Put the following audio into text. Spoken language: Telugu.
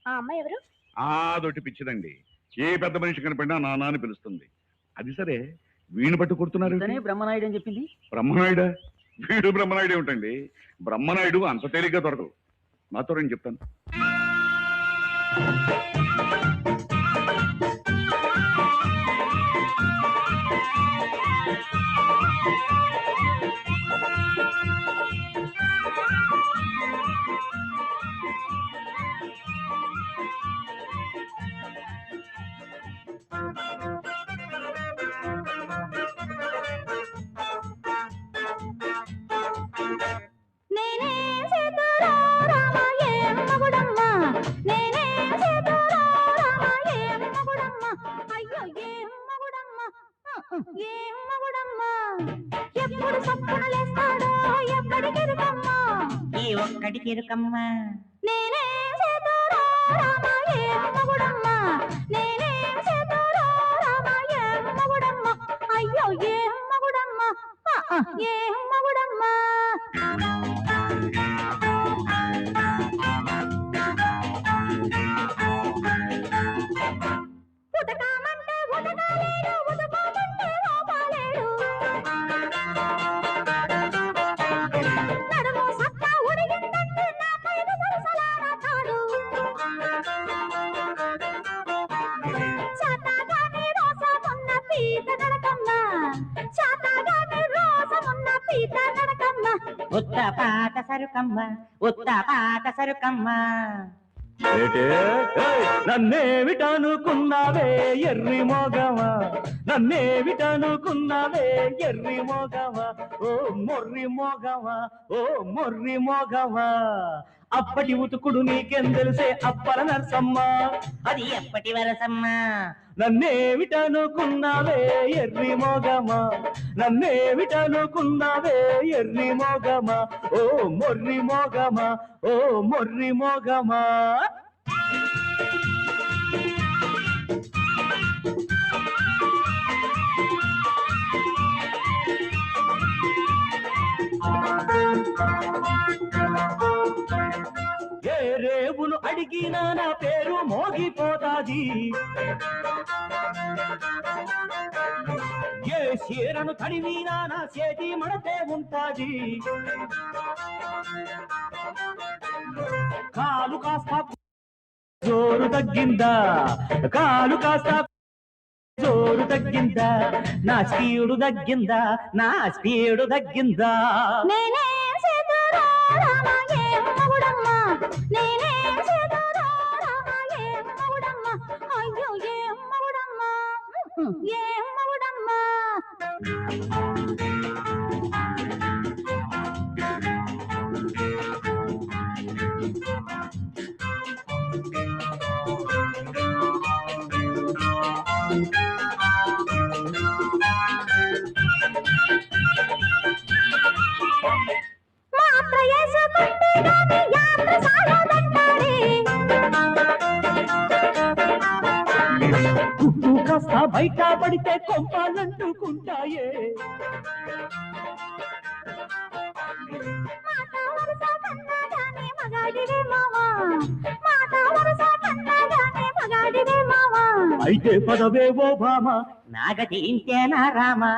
ఆ అమ్మాయి ఎవరు? అదొట్టి పిచ్చిదండి. ఏ పెద్ద మనిషి కనిపడినా నాన్న అని పిలుస్తుంది. అది సరే, వీణు పట్టు కొడుతున్నారు. బ్రహ్మనాయుడు అని చెప్పింది. బ్రహ్మనాయుడా? వీడు బ్రహ్మనాయుడు ఏమిటండి? బ్రహ్మనాయుడు అంత తేలిగ్గా దొరకదు. నాతో నేను చెప్తాను. ఎప్పుడు సప్పునలేస్తాడో ఎప్పటికెరుకమ్మా, ఈ ఒక్కడికెరుకమ్మా. నేనే చేతురా రామాయే మగుడమ్మా, నేనే చేతురా రామాయే మగుడమ్మా, అయ్యో ఏ మగుడమ్మా, ఏ మగుడమ్మా. ఉతకామంటే ఉతకాలేడు, ఉతకామంటే ఓపాలేడు, నడుము సత్తా ఉడిగిందంటే నా పైన సరసలాడతాడు, చాతాగాని రోసమున్న పీత నడకమ్మ, చాతాగాని రోసమున్న పీత నడకమ్మ, ఉత్త పాత సరుకమ్మ, ఉత్త పాత సరుకమ్మ. నన్నేమిటనుకున్నావే ఎర్రి మోగవా, నన్నేమిటనుకున్నావే ఎర్రి మోగవా, ఓ మొర్రి మోగవా, ఓ మొర్రి మోగవా. అప్పటి ఉతుకుడు నీకేం తెలిసే అప్పల నరసమ్మ, అది ఎప్పటి వరసమ్మా. నన్నేమిటనుకున్నావే ఎర్రి మోగమా, నన్నేమిటనుకున్నావే ఎర్రి మోగమా, ఓ మొర్రి మోగమా, ఓ మొర్రి మోగమా. ఏ రేవులు అడిగినా నా పేరు మోగిపోతాది, ఏ చీరను తడివినా నా చేతి మడతే ఉంటాది. కాలు కాస్త జోరు తగ్గిందా, కాలు కాస్త జోరు తగ్గిందా, నా స్పీడు తగ్గిందా, నా స్పీడు తగ్గిందా. నేనే చేతురా రామాయే మగుడమ్మా, నేనే చేతురా రామాయే మగుడమ్మా, అయ్యో ఏ మగుడమ్మా, ఏ మగుడమ్మా. మాత్ర వేసుకుంటే గాని యాత్ర సాగదంటాడే, గుడ్డు కాస్త బయట పడితే కొంపాలంటుకుంటాయే. మాట వరుస కన్నా గాని మగాడివే మావా, మాట వరుస కన్నా గాని మగాడివే మావా. అయితే పదవేవో భామ, నాగతి ఇంతేనా రామా.